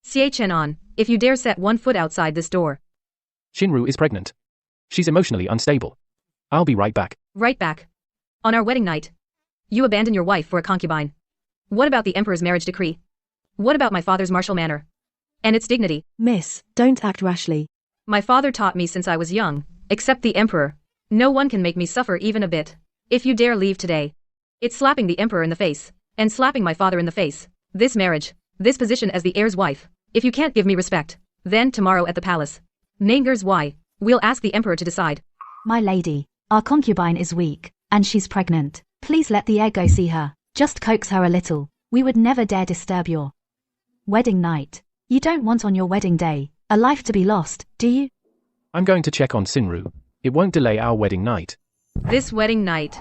Chen on, if you dare set one foot outside this door. Shinru is pregnant. She's emotionally unstable. I'll be right back. Right back. On our wedding night. You abandon your wife for a concubine. What about the Emperor's marriage decree? What about my father's martial manner? And its dignity? Miss, don't act rashly. My father taught me since I was young, except the Emperor. No one can make me suffer even a bit. If you dare leave today. It's slapping the Emperor in the face, and slapping my father in the face. This marriage, this position as the heir's wife. If you can't give me respect, then tomorrow at the palace. Nangers why? We'll ask the Emperor to decide. My lady, our concubine is weak, and she's pregnant. Please let the heir go see her. Just coax her a little. We would never dare disturb your wedding night. You don't want on your wedding day a life to be lost, do you? I'm going to check on Shinru. It won't delay our wedding night. This wedding night,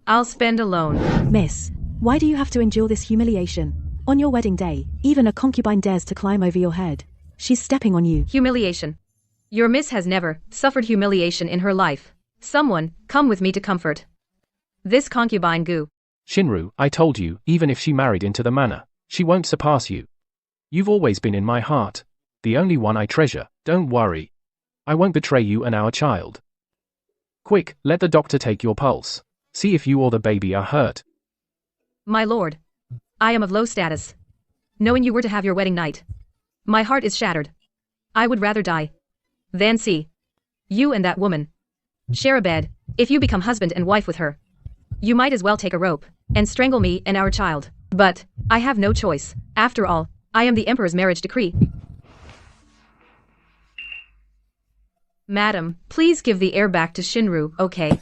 I'll spend alone. Miss, why do you have to endure this humiliation? On your wedding day, even a concubine dares to climb over your head. She's stepping on you. Humiliation. Your miss has never suffered humiliation in her life. Someone, come with me to comfort this concubine goo. Shinru, I told you, even if she married into the manor, she won't surpass you. You've always been in my heart. The only one I treasure. Don't worry. I won't betray you and our child. Quick, let the doctor take your pulse. See if you or the baby are hurt. My lord, I am of low status. Knowing you were to have your wedding night, my heart is shattered. I would rather die than see you and that woman share a bed. If you become husband and wife with her, you might as well take a rope and strangle me and our child. But I have no choice. After all, I am the Emperor's marriage decree. Madam, please give the heir back to Shinru, okay?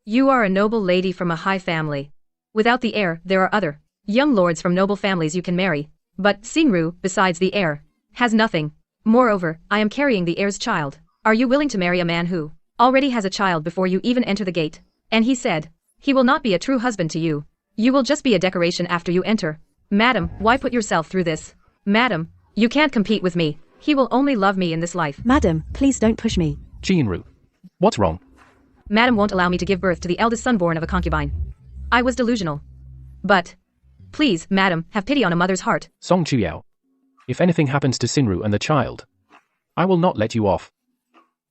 You are a noble lady from a high family. Without the heir, there are other young lords from noble families you can marry. But Shinru, besides the heir, has nothing. Moreover, I am carrying the heir's child. Are you willing to marry a man who already has a child before you even enter the gate? And he said, he will not be a true husband to you. You will just be a decoration after you enter. Madam, why put yourself through this? Madam, you can't compete with me. He will only love me in this life. Madam, please don't push me. Shinru. What's wrong? Madam won't allow me to give birth to the eldest son born of a concubine. I was delusional. But, please, madam, have pity on a mother's heart. Song Chuyao. If anything happens to Shinru and the child, I will not let you off.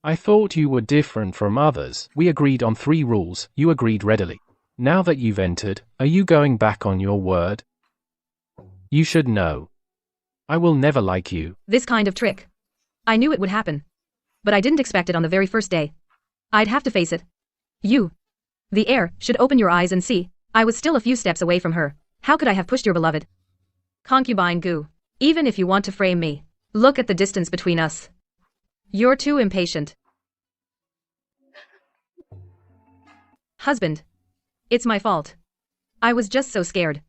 I thought you were different from others. We agreed on 3 rules. You agreed readily. Now that you've entered, are you going back on your word? You should know. I will never like you. This kind of trick. I knew it would happen. But I didn't expect it on the very first day. I'd have to face it. You, the heir, should open your eyes and see. I was still a few steps away from her. How could I have pushed your beloved concubine goo? Even if you want to frame me, look at the distance between us. You're too impatient. Husband. It's my fault. I was just so scared.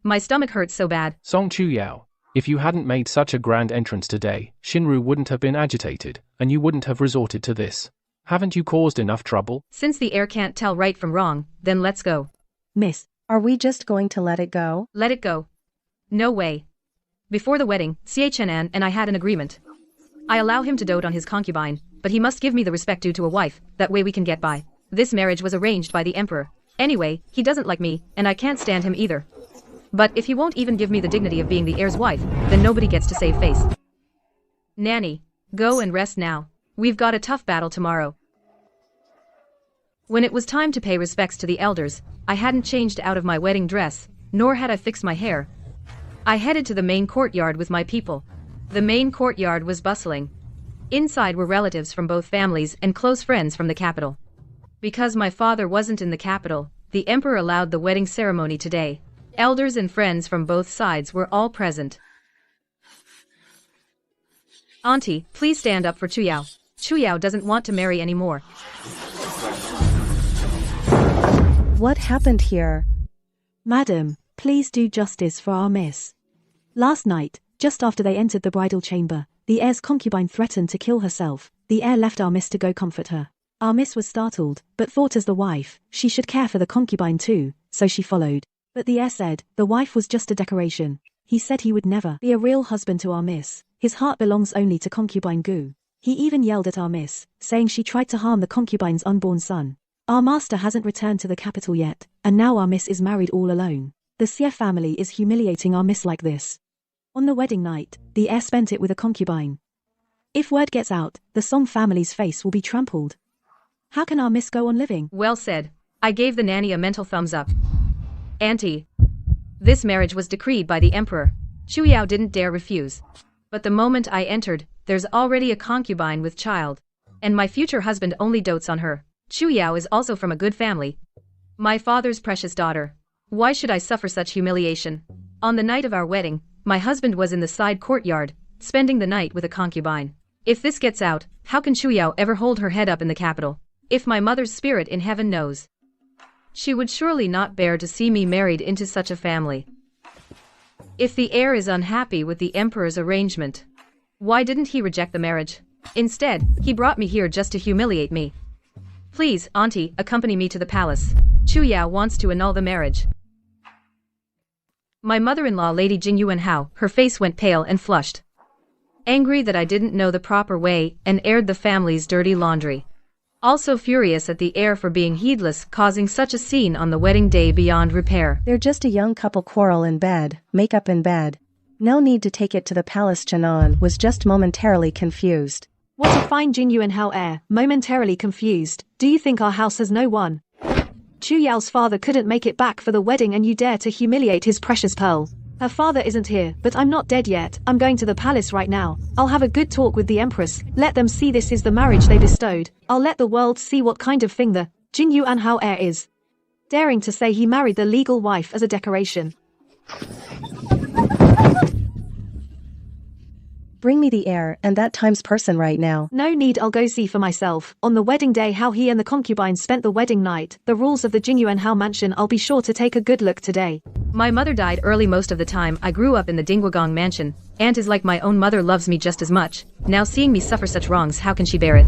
My stomach hurts so bad. Song Chuyao. If you hadn't made such a grand entrance today, Shinru wouldn't have been agitated, and you wouldn't have resorted to this. Haven't you caused enough trouble? Since the heir can't tell right from wrong, then let's go. Miss, Are we just going to let it go? Let it go. No way. Before the wedding, Chen and I had an agreement. I allow him to dote on his concubine, but he must give me the respect due to a wife, that way we can get by. This marriage was arranged by the Emperor. Anyway, he doesn't like me, and I can't stand him either. But if he won't even give me the dignity of being the heir's wife, then nobody gets to save face. Nanny, go and rest now. We've got a tough battle tomorrow. When it was time to pay respects to the elders, I hadn't changed out of my wedding dress, nor had I fixed my hair. I headed to the main courtyard with my people. The main courtyard was bustling. Inside were relatives from both families and close friends from the capital. Because my father wasn't in the capital, the emperor allowed the wedding ceremony today. Elders and friends from both sides were all present. Auntie, please stand up for Chuyao. Chuyao doesn't want to marry anymore. What happened here? Madam, please do justice for our miss. Last night, just after they entered the bridal chamber, the heir's concubine threatened to kill herself. The heir left our miss to go comfort her. Our miss was startled, but thought as the wife, she should care for the concubine too, so she followed. But the heir said, the wife was just a decoration. He said he would never be a real husband to our miss. His heart belongs only to concubine Gu. He even yelled at our miss, saying she tried to harm the concubine's unborn son. Our master hasn't returned to the capital yet, and now our miss is married all alone. The Xie family is humiliating our miss like this. On the wedding night, the heir spent it with a concubine. If word gets out, the Song family's face will be trampled. How can our miss go on living? Well said. I gave the nanny a mental thumbs up. Auntie. This marriage was decreed by the emperor. Xu Yao didn't dare refuse. But the moment I entered, there's already a concubine with child. And my future husband only dotes on her. Xu Yao is also from a good family. My father's precious daughter. Why should I suffer such humiliation? On the night of our wedding, my husband was in the side courtyard, spending the night with a concubine. If this gets out, how can Xu Yao ever hold her head up in the capital? If my mother's spirit in heaven knows. She would surely not bear to see me married into such a family. If the heir is unhappy with the emperor's arrangement, why didn't he reject the marriage? Instead, he brought me here just to humiliate me. Please, auntie, accompany me to the palace. Xu Yao wants to annul the marriage. My mother-in-law Lady Jing Yuanhao, her face went pale and flushed. Angry that I didn't know the proper way and aired the family's dirty laundry. Also furious at the heir for being heedless, causing such a scene on the wedding day beyond repair. They're just a young couple quarrel in bed, make up in bed. No need to take it to the palace. Chanan was just momentarily confused. What a fine Jing Yuanhao heir, momentarily confused. Do you think our house has no one? Xu Yao's father couldn't make it back for the wedding and you dare to humiliate his precious pearl. Her father isn't here, but I'm not dead yet. I'm going to the palace right now. I'll have a good talk with the empress. Let them see this is the marriage they bestowed. I'll let the world see what kind of thing the Jing Yuanhao heir is. Daring to say he married the legal wife as a decoration. Bring me the heir and that times person right now. No need, I'll go see for myself. On the wedding day how he and the concubine spent the wedding night, the rules of the Jing Yuanhao mansion. I'll be sure to take a good look today. My mother died early most of the time. I grew up in the Dingwagong mansion. Aunt is like my own mother, loves me just as much. Now seeing me suffer such wrongs, how can she bear it?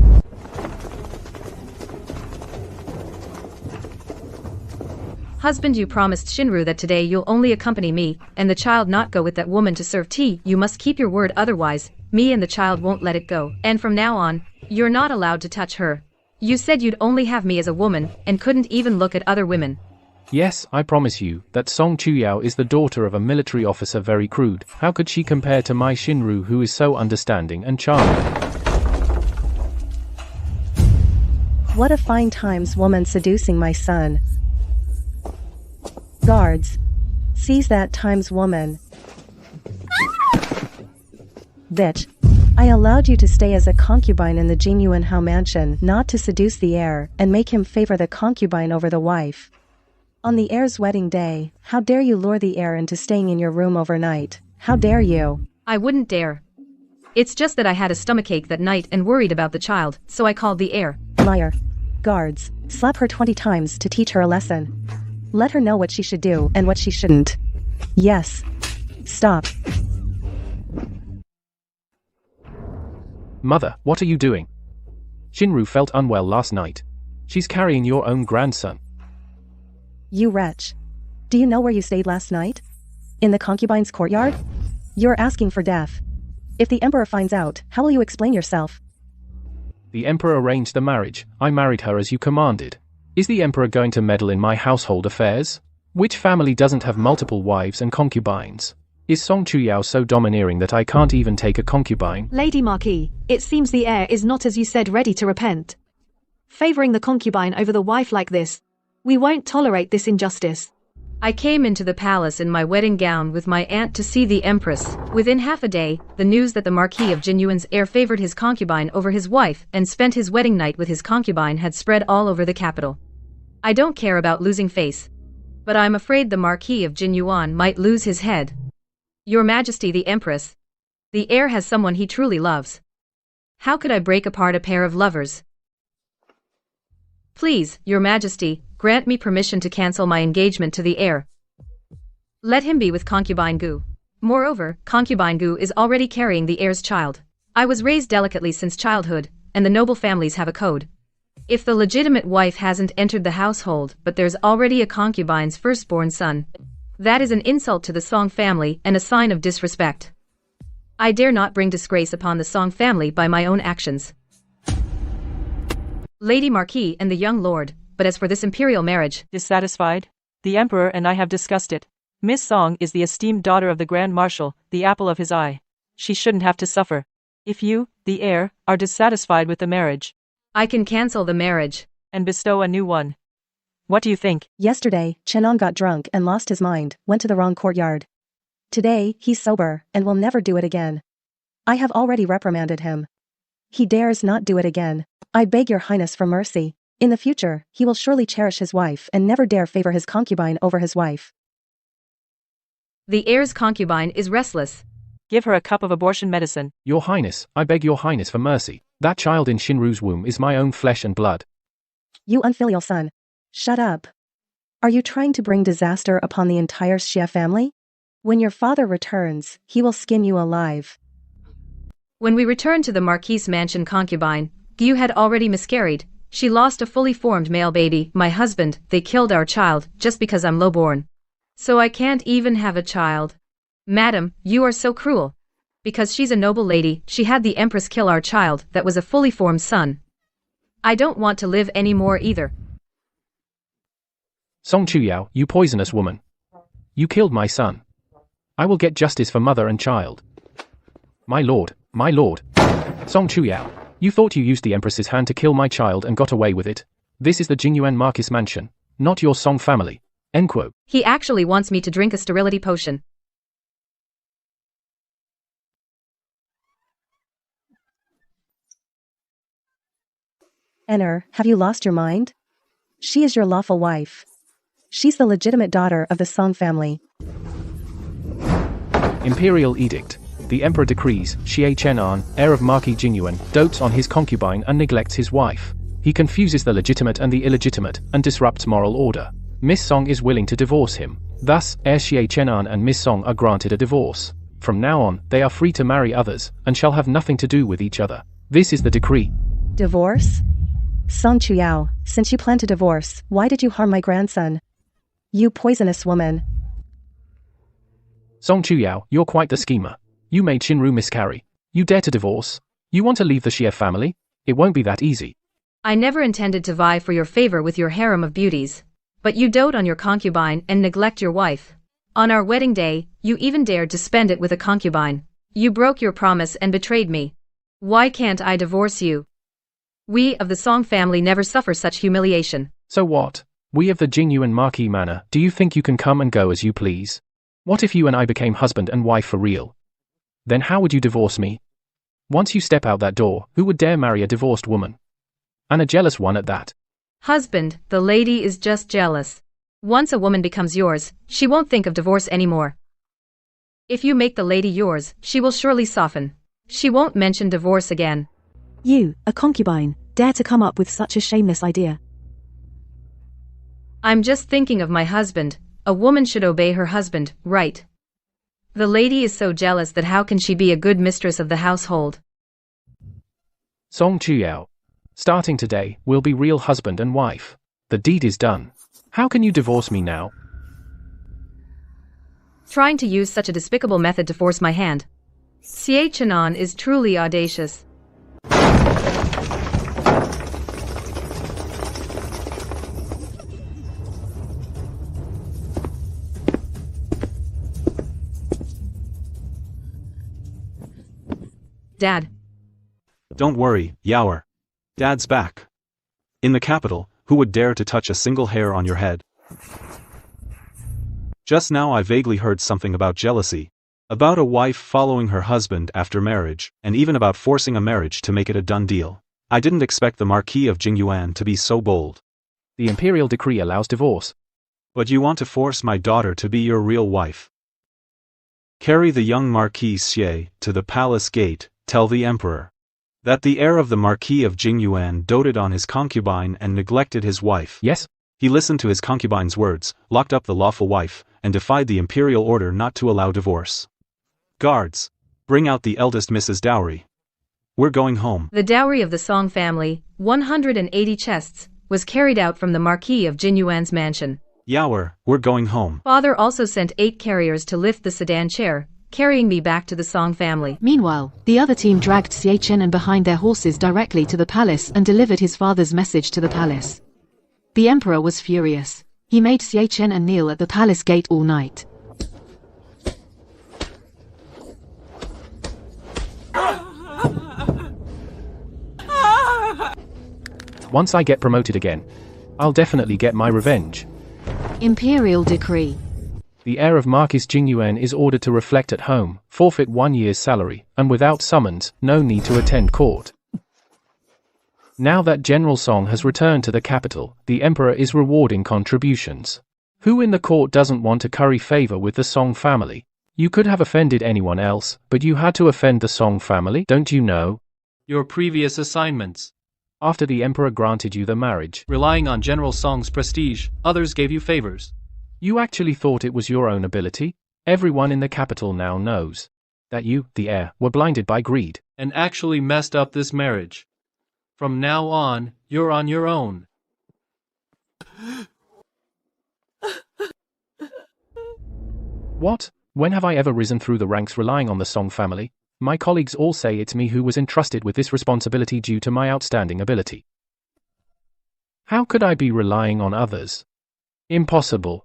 Husband, you promised Shinru that today you'll only accompany me, and the child not go with that woman to serve tea. You must keep your word, otherwise, me and the child won't let it go. And from now on, you're not allowed to touch her. You said you'd only have me as a woman, and couldn't even look at other women. Yes, I promise you, that Song Chuyao is the daughter of a military officer. Very crude. How could she compare to my Shinru, who is so understanding and charming? What a fine times woman seducing my son. Guards. Seize that times woman. Bitch. I allowed you to stay as a concubine in the Jing Yuanhao mansion, not to seduce the heir and make him favor the concubine over the wife. On the heir's wedding day, how dare you lure the heir into staying in your room overnight? How dare you? I wouldn't dare. It's just that I had a stomachache that night and worried about the child, so I called the heir. Liar. Guards. Slap her 20 times to teach her a lesson. Let her know what she should do and what she shouldn't. Yes. Stop. Mother, what are you doing? Shinru felt unwell last night. She's carrying your own grandson. You wretch. Do you know where you stayed last night? In the concubine's courtyard? You're asking for death. If the emperor finds out, how will you explain yourself? The emperor arranged the marriage. I married her as you commanded. Is the emperor going to meddle in my household affairs? Which family doesn't have multiple wives and concubines? Is Song Chuyao so domineering that I can't even take a concubine? Lady Marquis, it seems the heir is not, as you said, ready to repent. Favoring the concubine over the wife like this. We won't tolerate this injustice. I came into the palace in my wedding gown with my aunt to see the empress. Within half a day, the news that the Marquis of Jinyuan's heir favored his concubine over his wife and spent his wedding night with his concubine had spread all over the capital. I don't care about losing face. But I'm afraid the Marquis of Jinyuan might lose his head. Your Majesty the Empress. The heir has someone he truly loves. How could I break apart a pair of lovers? Please, Your Majesty, grant me permission to cancel my engagement to the heir. Let him be with concubine Gu. Moreover, concubine Gu is already carrying the heir's child. I was raised delicately since childhood, and the noble families have a code. If the legitimate wife hasn't entered the household but there's already a concubine's firstborn son, that is an insult to the Song family and a sign of disrespect. I dare not bring disgrace upon the Song family by my own actions. Lady Marquis and the young lord, but as for this imperial marriage... Dissatisfied? The emperor and I have discussed it. Miss Song is the esteemed daughter of the Grand Marshal, the apple of his eye. She shouldn't have to suffer. If you, the heir, are dissatisfied with the marriage, I can cancel the marriage and bestow a new one. What do you think? Yesterday, Chenon got drunk and lost his mind, went to the wrong courtyard. Today, he's sober, and will never do it again. I have already reprimanded him. He dares not do it again. I beg your highness for mercy. In the future, he will surely cherish his wife and never dare favor his concubine over his wife. The heir's concubine is restless. Give her a cup of abortion medicine. Your Highness, I beg your Highness for mercy. That child in Shinru's womb is my own flesh and blood. You unfilial son. Shut up. Are you trying to bring disaster upon the entire Xie family? When your father returns, he will skin you alive. When we returned to the Marquis' mansion, concubine Gu had already miscarried. She lost a fully formed male baby. My husband, they killed our child just because I'm lowborn. So I can't even have a child. Madam, you are so cruel. Because she's a noble lady, she had the Empress kill our child that was a fully formed son. I don't want to live anymore either. Song Chuyao, you poisonous woman. You killed my son. I will get justice for mother and child. My lord, my lord. Song Chuyao, you thought you used the Empress's hand to kill my child and got away with it. This is the Jingyuan Marquis mansion, not your Song family. End quote. He actually wants me to drink a sterility potion. Enner, have you lost your mind? She is your lawful wife. She's the legitimate daughter of the Song family. Imperial Edict. The Emperor decrees, Xie Chenan, heir of Marquis Jingyuan, dotes on his concubine and neglects his wife. He confuses the legitimate and the illegitimate, and disrupts moral order. Miss Song is willing to divorce him. Thus, heir Xie Chenan and Miss Song are granted a divorce. From now on, they are free to marry others, and shall have nothing to do with each other. This is the decree. Divorce? Song Chuyao, since you plan to divorce, why did you harm my grandson? You poisonous woman. Song Chuyao, you're quite the schemer. You made Shinru miscarry. You dare to divorce? You want to leave the Xie family? It won't be that easy. I never intended to vie for your favor with your harem of beauties. But you dote on your concubine and neglect your wife. On our wedding day, you even dared to spend it with a concubine. You broke your promise and betrayed me. Why can't I divorce you? We of the Song family never suffer such humiliation. So what? We of the Jingyuan Marquis manor, do you think you can come and go as you please? What if you and I became husband and wife for real? Then how would you divorce me? Once you step out that door, who would dare marry a divorced woman? And a jealous one at that. Husband, the lady is just jealous. Once a woman becomes yours, she won't think of divorce anymore. If you make the lady yours, she will surely soften. She won't mention divorce again. You, a concubine, dare to come up with such a shameless idea. I'm just thinking of my husband. A woman should obey her husband, right? The lady is so jealous that how can she be a good mistress of the household? Song Chuyao. Starting today, we'll be real husband and wife. The deed is done. How can you divorce me now? Trying to use such a despicable method to force my hand. Xie Chenan is truly audacious. Dad. Don't worry, Yaoer. Dad's back. In the capital, who would dare to touch a single hair on your head? Just now I vaguely heard something about jealousy. About a wife following her husband after marriage, and even about forcing a marriage to make it a done deal. I didn't expect the Marquis of Jingyuan to be so bold. The imperial decree allows divorce. But you want to force my daughter to be your real wife. Carry the young Marquis Xie to the palace gate, tell the emperor that the heir of the Marquis of Jingyuan doted on his concubine and neglected his wife. Yes? He listened to his concubine's words, locked up the lawful wife, and defied the imperial order not to allow divorce. Guards, bring out the eldest Mrs. Dowry. We're going home. The dowry of the Song family, 180 chests, was carried out from the Marquis of Jinyuan's mansion. Yaoer, we're going home. Father also sent 8 carriers to lift the sedan chair, carrying me back to the Song family. Meanwhile, the other team dragged Xie Chenan behind their horses directly to the palace and delivered his father's message to the palace. The emperor was furious. He made Xie Chenan kneel at the palace gate all night. Once I get promoted again, I'll definitely get my revenge. Imperial decree. The heir of Marquis Jingyuan is ordered to reflect at home, forfeit 1 year's salary, and without summons, no need to attend court. Now that General Song has returned to the capital, the emperor is rewarding contributions. Who in the court doesn't want to curry favor with the Song family? You could have offended anyone else, but you had to offend the Song family, don't you know? Your previous assignments. After the emperor granted you the marriage, Relying on General Song's prestige, others gave you favors. you actually thought it was your own ability? Everyone in the capital now knows that you, the heir, were blinded by greed. And actually messed up this marriage. From now on, you're on your own. What? When have I ever risen through the ranks relying on the Song family? My colleagues all say it's me who was entrusted with this responsibility due to my outstanding ability. How could I be relying on others? Impossible.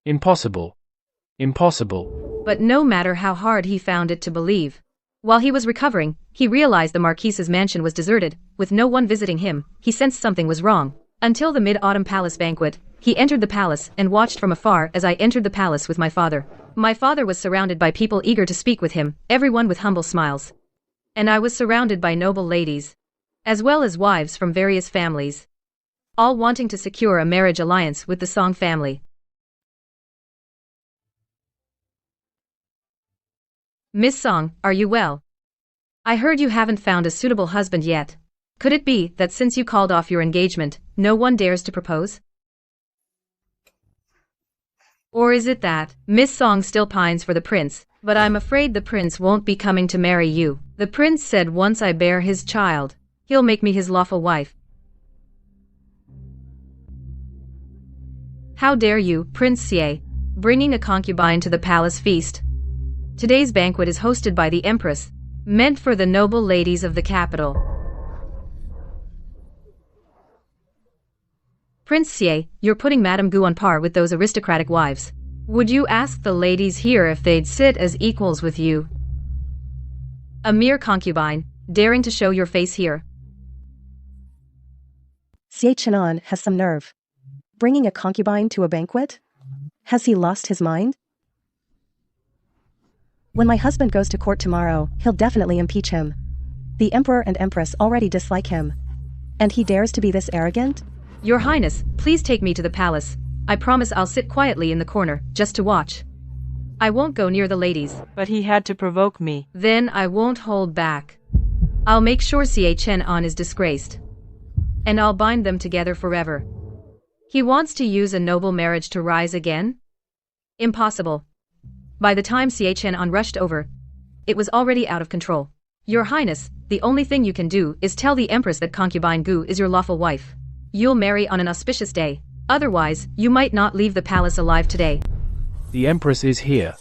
Impossible. Impossible. But no matter how hard he found it to believe. While he was recovering, he realized the Marquise's mansion was deserted, with no one visiting him. He sensed something was wrong. Until the mid-autumn palace banquet, he entered the palace and watched from afar as I entered the palace with my father. My father was surrounded by people eager to speak with him, everyone with humble smiles. And I was surrounded by noble ladies, as well as wives from various families, all wanting to secure a marriage alliance with the Song family. Miss Song, are you well? I heard you haven't found a suitable husband yet. Could it be that since you called off your engagement, no one dares to propose? Or is it that Miss Song still pines for the prince, but I'm afraid the prince won't be coming to marry you? The prince said once I bear his child, he'll make me his lawful wife. How dare you, Prince Xie, bringing a concubine to the palace feast? Today's banquet is hosted by the Empress, meant for the noble ladies of the capital. Prince Xie, you're putting Madame Gu on par with those aristocratic wives. Would you ask the ladies here if they'd sit as equals with you? A mere concubine, daring to show your face here. Xie Qinan has some nerve. Bringing a concubine to a banquet? Has he lost his mind? When my husband goes to court tomorrow, he'll definitely impeach him. The emperor and empress already dislike him. And he dares to be this arrogant? Your Highness, please take me to the palace. I promise I'll sit quietly in the corner, just to watch. I won't go near the ladies. But he had to provoke me. Then I won't hold back. I'll make sure Xie Qinan is disgraced. And I'll bind them together forever. He wants to use a noble marriage to rise again? Impossible. By the time Xie Qinan rushed over, it was already out of control. Your Highness, the only thing you can do is tell the Empress that concubine Gu is your lawful wife. You'll marry on an auspicious day. Otherwise, you might not leave the palace alive today. The Empress is here.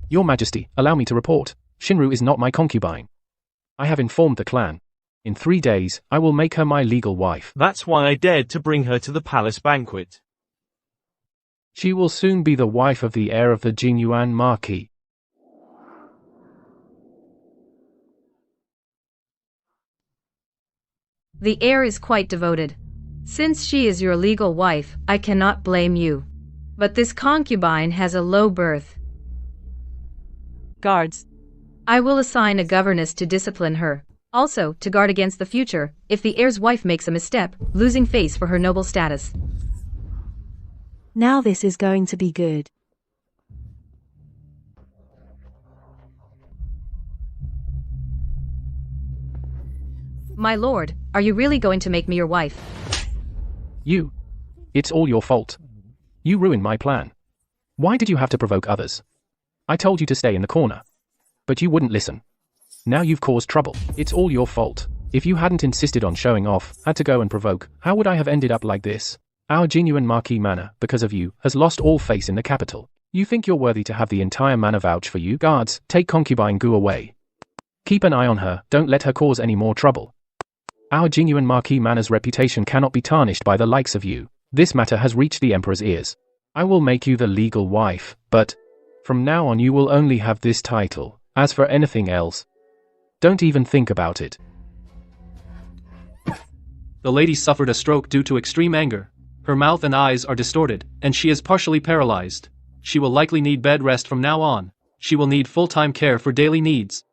Your Majesty, allow me to report. Shinru is not my concubine. I have informed the clan. In 3 days, I will make her my legal wife. That's why I dared to bring her to the palace banquet. She will soon be the wife of the heir of the Jingyuan Marquis. The heir is quite devoted. Since she is your legal wife, I cannot blame you. But this concubine has a low birth. Guards. I will assign a governess to discipline her. Also, to guard against the future, if the heir's wife makes a misstep, losing face for her noble status. Now this is going to be good. My lord, are you really going to make me your wife? You. It's all your fault. You ruined my plan. Why did you have to provoke others? I told you to stay in the corner. But you wouldn't listen. Now you've caused trouble. It's all your fault. If you hadn't insisted on showing off, had to go and provoke, how would I have ended up like this? Our Jingyuan Marquis manor, because of you, has lost all face in the capital. You think you're worthy to have the entire manor vouch for you? Guards, take concubine Gu away. Keep an eye on her, don't let her cause any more trouble. Our Jingyuan Marquis manor's reputation cannot be tarnished by the likes of you. This matter has reached the Emperor's ears. I will make you the legal wife, but from now on you will only have this title. As for anything else, don't even think about it. The lady suffered a stroke due to extreme anger. Her mouth and eyes are distorted, and she is partially paralyzed. She will likely need bed rest from now on. She will need full-time care for daily needs.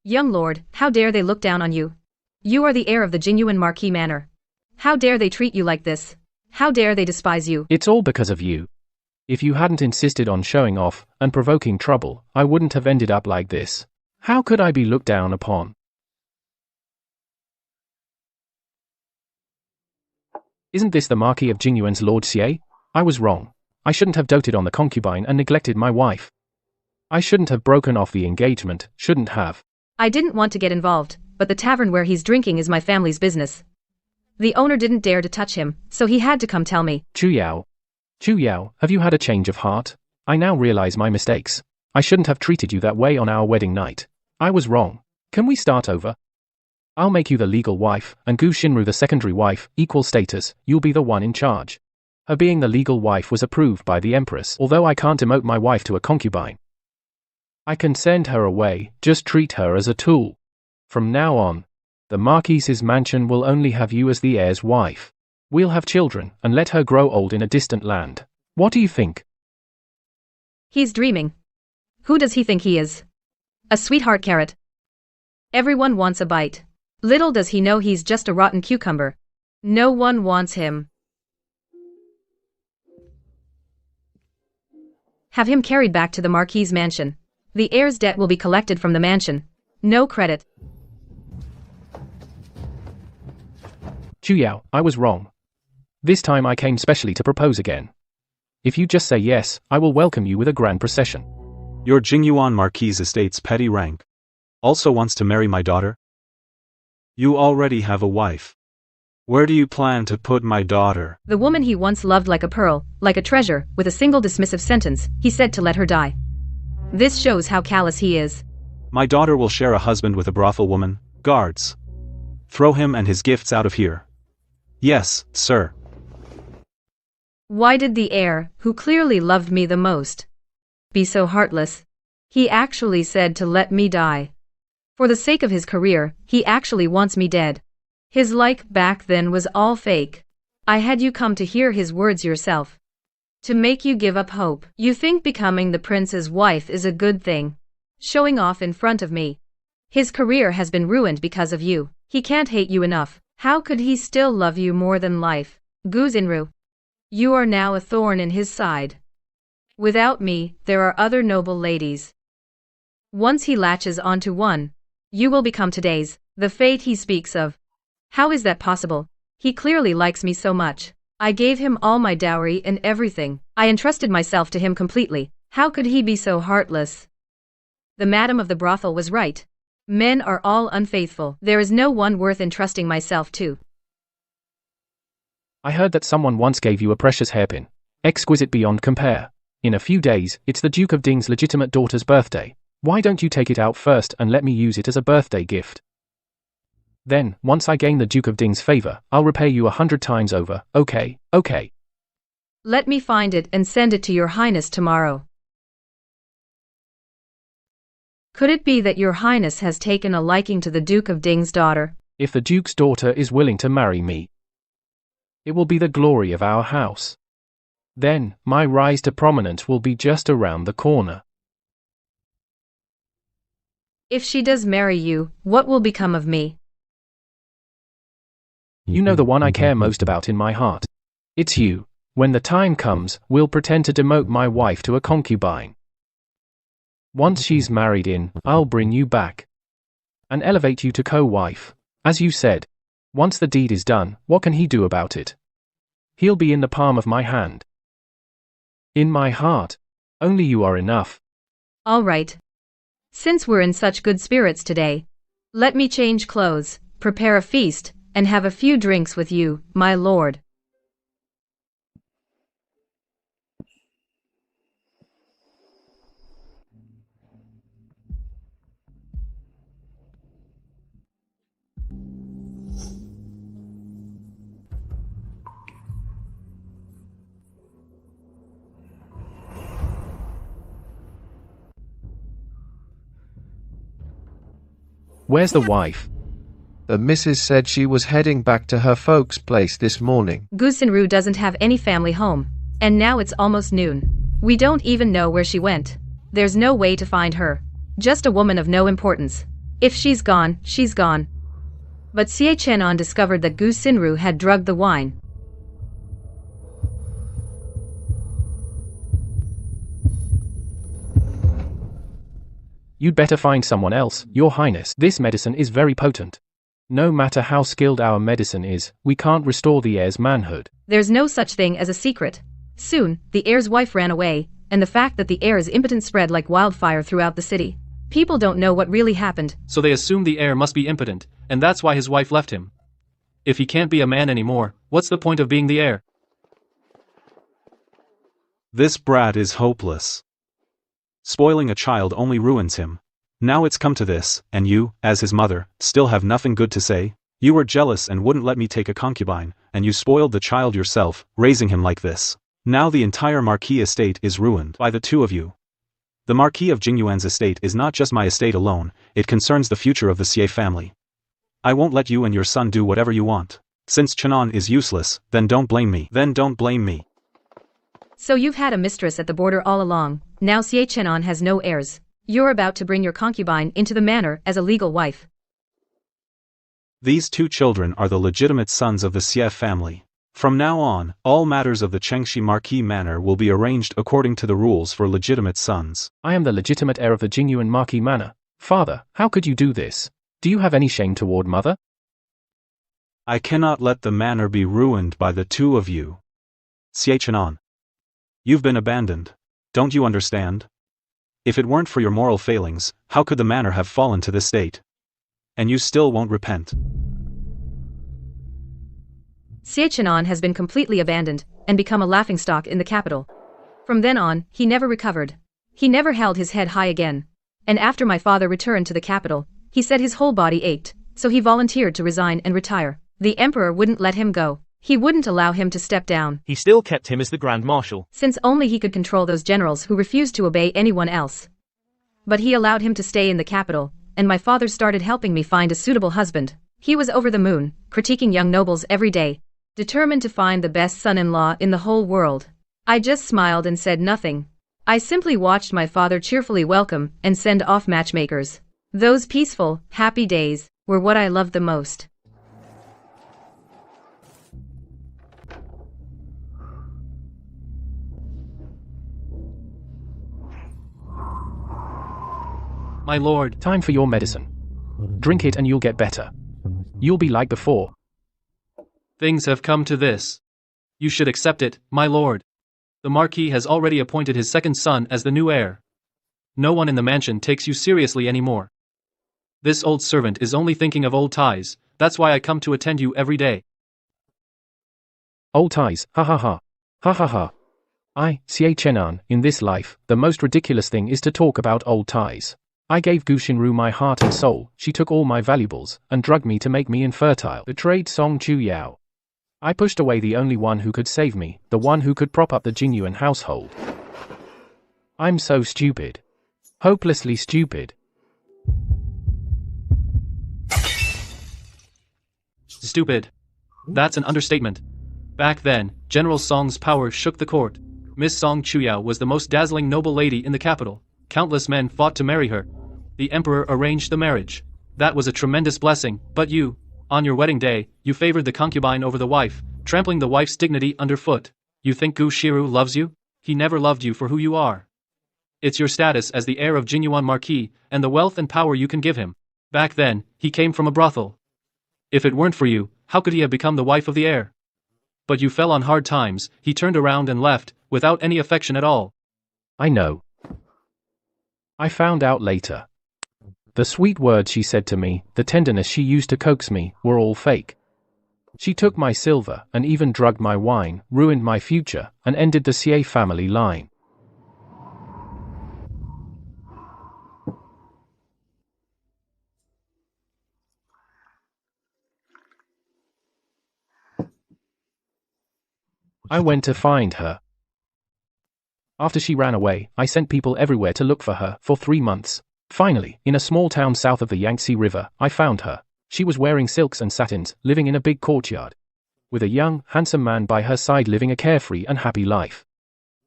Young lord, how dare they look down on you? You are the heir of the genuine Marquis Manor. How dare they treat you like this? How dare they despise you? It's all because of you. If you hadn't insisted on showing off and provoking trouble, I wouldn't have ended up like this. How could I be looked down upon? Isn't this the Marquis of Jingyuan's Lord Xie? I was wrong. I shouldn't have doted on the concubine and neglected my wife. I shouldn't have broken off the engagement, shouldn't have. I didn't want to get involved, but the tavern where he's drinking is my family's business. The owner didn't dare to touch him, so he had to come tell me. Chu Yao, have you had a change of heart? I now realize my mistakes. I shouldn't have treated you that way on our wedding night. I was wrong. Can we start over? I'll make you the legal wife, and Gu Xinru the secondary wife, equal status, you'll be the one in charge. Her being the legal wife was approved by the Empress, although I can't demote my wife to a concubine. I can send her away, just treat her as a tool. From now on, the Marquis's mansion will only have you as the heir's wife. We'll have children, and let her grow old in a distant land. What do you think? He's dreaming. Who does he think he is? A sweetheart carrot. Everyone wants a bite. Little does he know he's just a rotten cucumber. No one wants him. Have him carried back to the Marquis's mansion. The heir's debt will be collected from the mansion. No credit. Chu Yao, I was wrong. This time I came specially to propose again. If you just say yes, I will welcome you with a grand procession. Your Jingyuan Marquis estate's petty rank also wants to marry my daughter? You already have a wife. Where do you plan to put my daughter? The woman he once loved like a pearl, like a treasure, with a single dismissive sentence, he said to let her die. This shows how callous he is. My daughter will share a husband with a brothel woman. Guards, throw him and his gifts out of here. Yes, sir. Why did the heir, who clearly loved me the most, be so heartless? He actually said to let me die. For the sake of his career, he actually wants me dead. His like back then was all fake. I had you come to hear his words yourself. To make you give up hope. You think becoming the prince's wife is a good thing. Showing off in front of me. His career has been ruined because of you. He can't hate you enough. How could he still love you more than life? Gu Xinru. You are now a thorn in his side. Without me, there are other noble ladies. Once he latches onto one, you will become today's, the fate he speaks of. How is that possible? He clearly likes me so much. I gave him all my dowry and everything. I entrusted myself to him completely. How could he be so heartless? The madam of the brothel was right. Men are all unfaithful. There is no one worth entrusting myself to. I heard that someone once gave you a precious hairpin. Exquisite beyond compare. In a few days, it's the Duke of Ding's legitimate daughter's birthday. Why don't you take it out first and let me use it as a birthday gift? Then, once I gain the Duke of Ding's favor, I'll repay you 100 times over, okay? Let me find it and send it to your highness tomorrow. Could it be that your highness has taken a liking to the Duke of Ding's daughter? If the Duke's daughter is willing to marry me, it will be the glory of our house. Then, my rise to prominence will be just around the corner. If she does marry you, what will become of me? You know the one I care most about in my heart. It's you. When the time comes, we'll pretend to demote my wife to a concubine. Once she's married in, I'll bring you back. And elevate you to co-wife. As you said, once the deed is done, what can he do about it? He'll be in the palm of my hand. In my heart. Only you are enough. All right. Since we're in such good spirits today, let me change clothes, prepare a feast, and have a few drinks with you, my lord. Where's the wife? The missus said she was heading back to her folks' place this morning. Gu Xinru doesn't have any family home. And now it's almost noon. We don't even know where she went. There's no way to find her. Just a woman of no importance. If she's gone, she's gone. But Xie Chenan discovered that Gu Xinru had drugged the wine. You'd better find someone else, Your Highness. This medicine is very potent. No matter how skilled our medicine is, we can't restore the heir's manhood. There's no such thing as a secret. Soon, the heir's wife ran away, and the fact that the heir is impotent spread like wildfire throughout the city. People don't know what really happened. So they assume the heir must be impotent, and that's why his wife left him. If he can't be a man anymore, what's the point of being the heir? This brat is hopeless. Spoiling a child only ruins him. Now it's come to this, and you, as his mother, still have nothing good to say? You were jealous and wouldn't let me take a concubine, and you spoiled the child yourself, raising him like this. Now the entire Marquis estate is ruined by the two of you. The Marquis of Jingyuan's estate is not just my estate alone, it concerns the future of the Xie family. I won't let you and your son do whatever you want. Since Chenan is useless, then don't blame me. So you've had a mistress at the border all along. Now Xie Chenan has no heirs. You're about to bring your concubine into the manor as a legal wife. These two children are the legitimate sons of the Xie family. From now on, all matters of the Chengxi Marquis Manor will be arranged according to the rules for legitimate sons. I am the legitimate heir of the Jingyuan Marquis Manor. Father, how could you do this? Do you have any shame toward mother? I cannot let the manor be ruined by the two of you. Xie Chenan. You've been abandoned. Don't you understand? If it weren't for your moral failings, how could the manor have fallen to this state? And you still won't repent. Xie Chenan has been completely abandoned and become a laughingstock in the capital. From then on, he never recovered. He never held his head high again. And after my father returned to the capital, he said his whole body ached, so he volunteered to resign and retire. The emperor wouldn't let him go. He wouldn't allow him to step down. He still kept him as the Grand Marshal. Since only he could control those generals who refused to obey anyone else. But he allowed him to stay in the capital, and my father started helping me find a suitable husband. He was over the moon, critiquing young nobles every day, determined to find the best son-in-law in the whole world. I just smiled and said nothing. I simply watched my father cheerfully welcome and send off matchmakers. Those peaceful, happy days were what I loved the most. My lord, Time for your medicine. Drink it and you'll get better. You'll be like before. things have come to this. You should accept it, my lord. The Marquis has already appointed his second son as the new heir. No one in the mansion takes you seriously anymore. This old servant is only thinking of old ties, that's why I come to attend you every day. Old ties, ha ha ha. Ha ha ha. Xie Chenan, in this life, the most ridiculous thing is to talk about old ties. I gave Gu Xinru my heart and soul, she took all my valuables, and drugged me to make me infertile. Betrayed Song Chu Yao. I pushed away the only one who could save me, the one who could prop up the Jingyuan household. I'm so stupid. Hopelessly stupid. Stupid. That's an understatement. Back then, General Song's power shook the court. Miss Song Chuyao was the most dazzling noble lady in the capital. Countless men fought to marry her. The emperor arranged the marriage. That was a tremendous blessing, but you, on your wedding day, you favored the concubine over the wife, trampling the wife's dignity underfoot. You think Gu Shiru loves you? He never loved you for who you are. It's your status as the heir of Jingyuan Marquis, and the wealth and power you can give him. Back then, he came from a brothel. If it weren't for you, how could he have become the wife of the heir? But you fell on hard times, he turned around and left, without any affection at all. I know. I found out later. The sweet words she said to me, the tenderness she used to coax me, were all fake. She took my silver, and even drugged my wine, ruined my future, and ended the Xie family line. I went to find her. After she ran away, I sent people everywhere to look for her for 3 months. Finally, in a small town south of the Yangtze River, I found her. She was wearing silks and satins, living in a big courtyard, with a young, handsome man by her side living a carefree and happy life.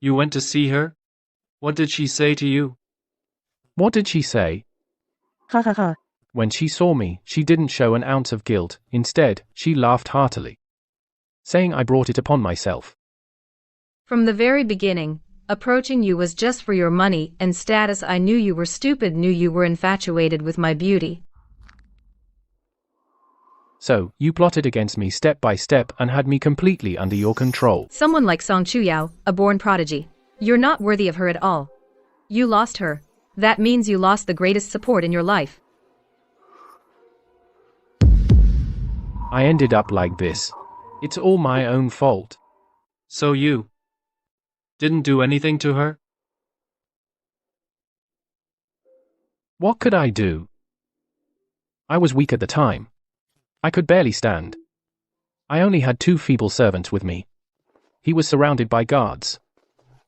You went to see her? What did she say to you? What did she say? Ha ha ha. When she saw me, she didn't show an ounce of guilt. Instead, she laughed heartily, saying I brought it upon myself. From the very beginning, approaching you was just for your money and status. I knew you were stupid, knew you were infatuated with my beauty. So, you plotted against me step by step and had me completely under your control. Someone like Song Chuyao, a born prodigy. You're not worthy of her at all. You lost her. That means you lost the greatest support in your life. I ended up like this. It's all my own fault. So you didn't do anything to her? What could I do? I was weak at the time. I could barely stand. I only had 2 feeble servants with me. He was surrounded by guards.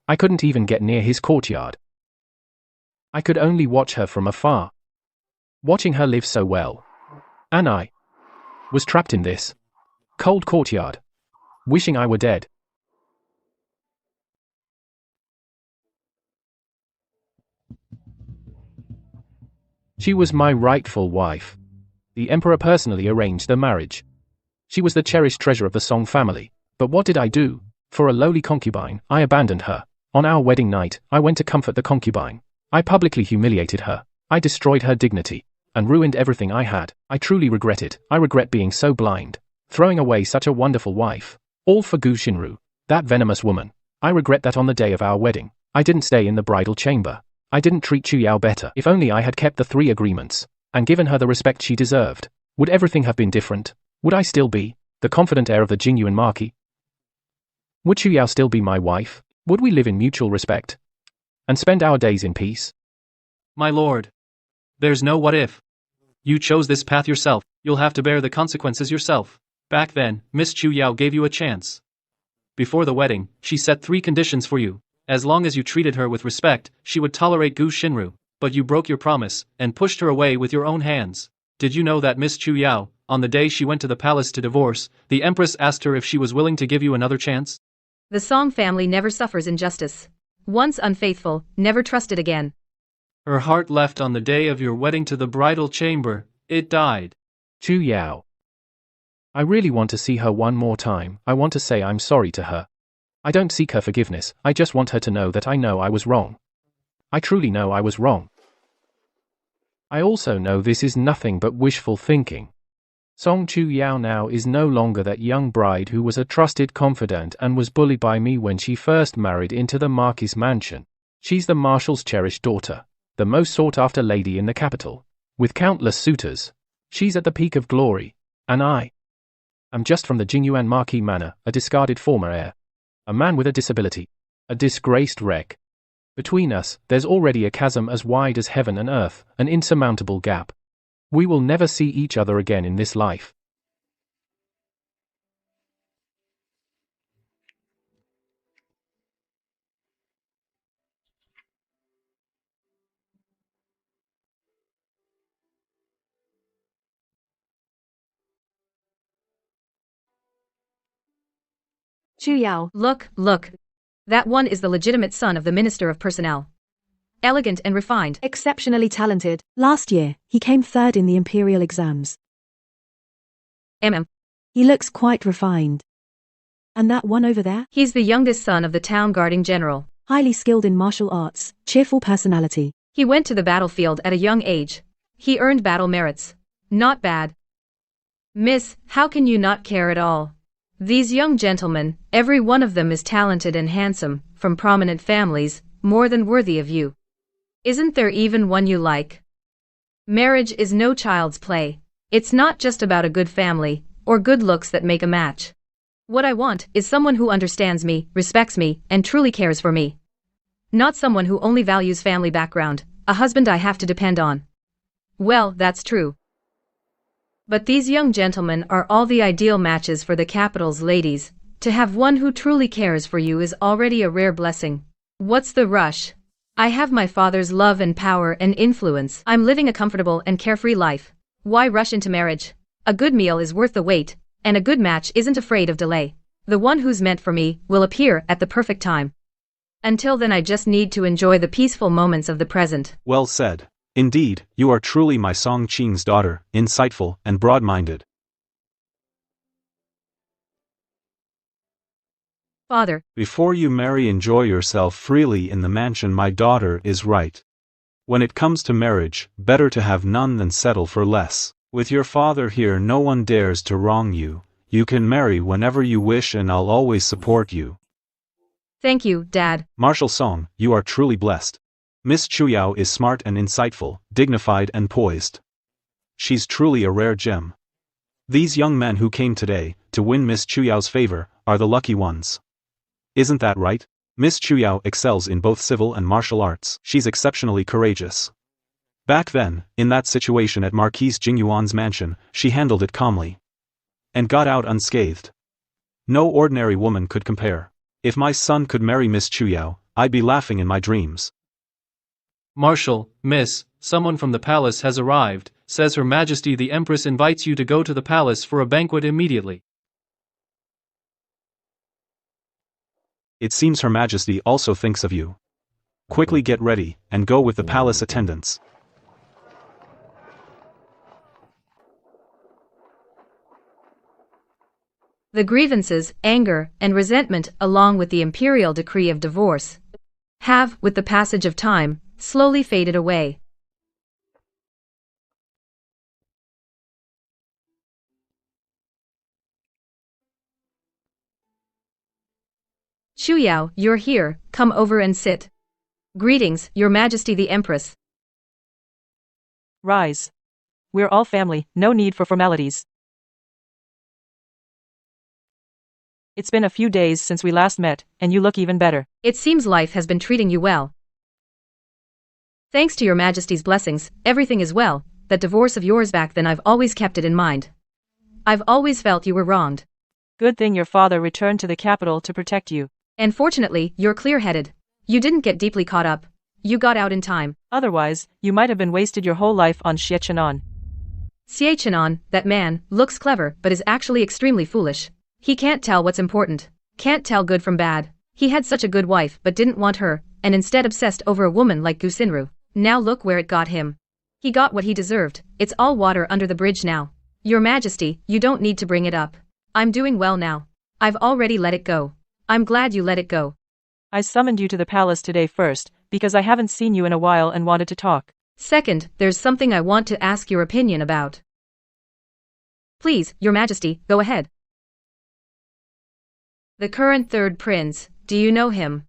I couldn't even get near his courtyard. I could only watch her from afar. Watching her live so well. And I was trapped in this cold courtyard, wishing I were dead. She was my rightful wife. The emperor personally arranged the marriage. She was the cherished treasure of the Song family. But what did I do? For a lowly concubine, I abandoned her. On our wedding night, I went to comfort the concubine. I publicly humiliated her. I destroyed her dignity and ruined everything I had. I truly regret it. I regret being so blind, throwing away such a wonderful wife. All for Gu Xinru, that venomous woman. I regret that on the day of our wedding, I didn't stay in the bridal chamber. I didn't treat Chuyao better. If only I had kept the 3 agreements and given her the respect she deserved, would everything have been different? Would I still be the confident heir of the Jingyuan marquis? Would Chuyao still be my wife? Would we live in mutual respect and spend our days in peace? My lord, there's no what if. You chose this path yourself. You'll have to bear the consequences yourself. Back then, Miss Chuyao gave you a chance. Before the wedding, she set 3 conditions for you. As long as you treated her with respect, she would tolerate Gu Xinru. But you broke your promise and pushed her away with your own hands. Did you know that Miss Chuyao, on the day she went to the palace to divorce, the empress asked her if she was willing to give you another chance? The Song family never suffers injustice. Once unfaithful, never trusted again. Her heart left on the day of your wedding to the bridal chamber. It died. Chuyao. I really want to see her one more time. I want to say I'm sorry to her. I don't seek her forgiveness. I just want her to know that I know I was wrong. I truly know I was wrong. I also know this is nothing but wishful thinking. Song Chuyao now is no longer that young bride who was a trusted confidant and was bullied by me when she first married into the Marquis' mansion. She's the Marshal's cherished daughter, the most sought-after lady in the capital. With countless suitors, she's at the peak of glory, and I am just from the Jingyuan Marquis manor, a discarded former heir, a man with a disability, a disgraced wreck. Between us, there's already a chasm as wide as heaven and earth, an insurmountable gap. We will never see each other again in this life. Chuyao. Look. That one is the legitimate son of the Minister of Personnel. Elegant and refined. Exceptionally talented. Last year, he came 3rd in the imperial exams. He looks quite refined. And that one over there? He's the youngest son of the town guarding general. Highly skilled in martial arts, cheerful personality. He went to the battlefield at a young age. He earned battle merits. Not bad. Miss, how can you not care at all? These young gentlemen, every one of them is talented and handsome, from prominent families, more than worthy of you. Isn't there even one you like? Marriage is no child's play. It's not just about a good family, or good looks that make a match. What I want is someone who understands me, respects me, and truly cares for me. Not someone who only values family background, a husband I have to depend on. Well, that's true. But these young gentlemen are all the ideal matches for the capital's ladies. To have one who truly cares for you is already a rare blessing. What's the rush? I have my father's love and power and influence. I'm living a comfortable and carefree life. Why rush into marriage? A good meal is worth the wait, and a good match isn't afraid of delay. The one who's meant for me will appear at the perfect time. Until then I just need to enjoy the peaceful moments of the present. Well said. Indeed, you are truly my Song Qing's daughter, insightful and broad-minded. Father. Before you marry, enjoy yourself freely in the mansion. My daughter is right. When it comes to marriage, better to have none than settle for less. With your father here, no one dares to wrong you. You can marry whenever you wish and I'll always support you. Thank you, Dad. Marshal Song, you are truly blessed. Miss Chuyao is smart and insightful, dignified and poised. She's truly a rare gem. These young men who came today, to win Miss Chuyao's favor, are the lucky ones. Isn't that right? Miss Chuyao excels in both civil and martial arts. She's exceptionally courageous. Back then, in that situation at Marquise Jingyuan's mansion, she handled it calmly. And got out unscathed. No ordinary woman could compare. If my son could marry Miss Chuyao, I'd be laughing in my dreams. Marshal, Miss, someone from the palace has arrived, says Her Majesty the Empress invites you to go to the palace for a banquet immediately. It seems Her Majesty also thinks of you. Quickly get ready, and go with the palace attendants. The grievances, anger, and resentment, along with the imperial decree of divorce, have, with the passage of time, slowly faded away. Chuyao, you're here, come over and sit. Greetings, Your Majesty the Empress. Rise. We're all family, no need for formalities. It's been a few days since we last met, and you look even better. It seems life has been treating you well. Thanks to Your Majesty's blessings, everything is well. That divorce of yours back then, I've always kept it in mind. I've always felt you were wronged. Good thing your father returned to the capital to protect you. And fortunately, you're clear-headed. You didn't get deeply caught up. You got out in time. Otherwise, you might have been wasted your whole life on Xie Chenan. Xie Chenan, that man, looks clever but is actually extremely foolish. He can't tell what's important. Can't tell good from bad. He had such a good wife but didn't want her, and instead obsessed over a woman like Gu Xinru. Now look where it got him. He got what he deserved. It's all water under the bridge now. Your Majesty, you don't need to bring it up. I'm doing well now. I've already let it go. I'm glad you let it go. I summoned you to the palace today first, because I haven't seen you in a while and wanted to talk. Second, there's something I want to ask your opinion about. Please, Your Majesty, go ahead. The current third prince, do you know him?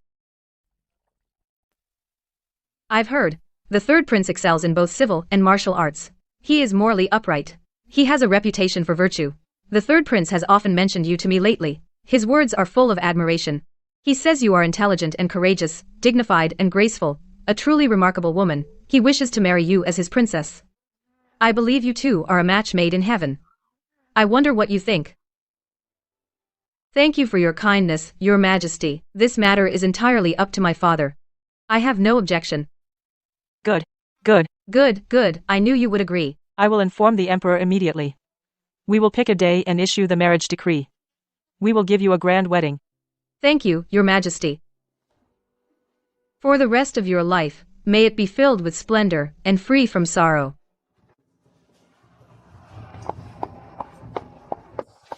I've heard. The third prince excels in both civil and martial arts. He is morally upright. He has a reputation for virtue. The third prince has often mentioned you to me lately. His words are full of admiration. He says you are intelligent and courageous, dignified and graceful, a truly remarkable woman. He wishes to marry you as his princess. I believe you two are a match made in heaven. I wonder what you think. Thank you for your kindness, Your Majesty. This matter is entirely up to my father. I have no objection. Good. Good. Good. I knew you would agree. I will inform the Emperor immediately. We will pick a day and issue the marriage decree. We will give you a grand wedding. Thank you, Your Majesty. For the rest of your life, may it be filled with splendor and free from sorrow.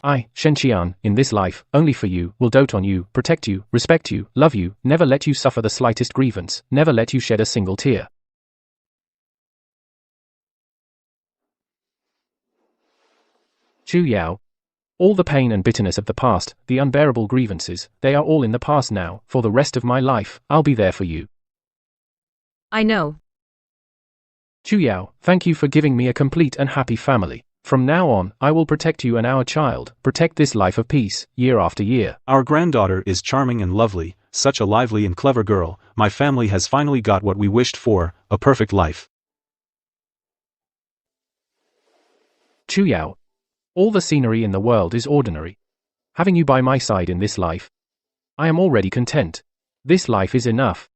I, Shen Qian, in this life, only for you, will dote on you, protect you, respect you, love you, never let you suffer the slightest grievance, never let you shed a single tear. Chuyao. All the pain and bitterness of the past, the unbearable grievances, they are all in the past now. For the rest of my life, I'll be there for you. I know. Chuyao, thank you for giving me a complete and happy family. From now on, I will protect you and our child, protect this life of peace, year after year. Our granddaughter is charming and lovely, such a lively and clever girl. My family has finally got what we wished for, a perfect life. Chuyao. All the scenery in the world is ordinary. Having you by my side in this life, I am already content. This life is enough.